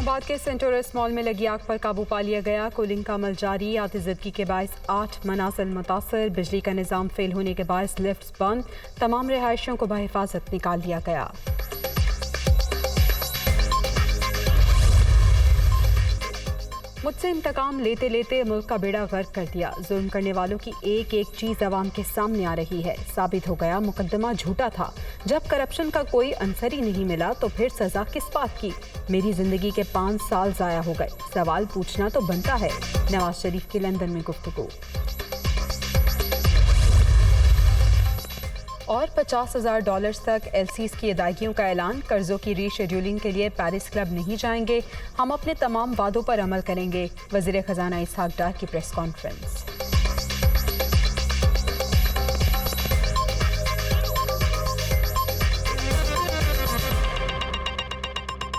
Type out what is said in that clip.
इस्लामाबाद के Centaurus mall में लगी आग पर काबू पा लिया गया। कूलिंग का अमल जारी। आतिशबाजी के बायस 8 मनाजिल मुतासर। बिजली का निज़ाम फेल होने के बायस लिफ्ट्स बंद। तमाम रिहायशियों को बहिफाजत निकाल लिया गया। मुझसे इंतकाम लेते लेते मुल्क का बेड़ा गर्क कर दिया। जुल्म करने वालों की एक एक चीज अवाम के सामने आ रही है। साबित हो गया मुकदमा झूठा था। जब करप्शन का कोई अंसर ही नहीं मिला तो फिर सजा किस बात की। मेरी जिंदगी के 5 साल जाया हो गए। सवाल पूछना तो बनता है। नवाज शरीफ की लंदन में गुफ्तगू। और $50,000 तक LCs की अदायगियों का ऐलान। कर्जों की रीशेड्यूलिंग के लिए पेरिस क्लब नहीं जाएंगे। हम अपने तमाम वादों पर अमल करेंगे। वज़ीर ख़ज़ाना इसहाक डार की प्रेस कॉन्फ्रेंस।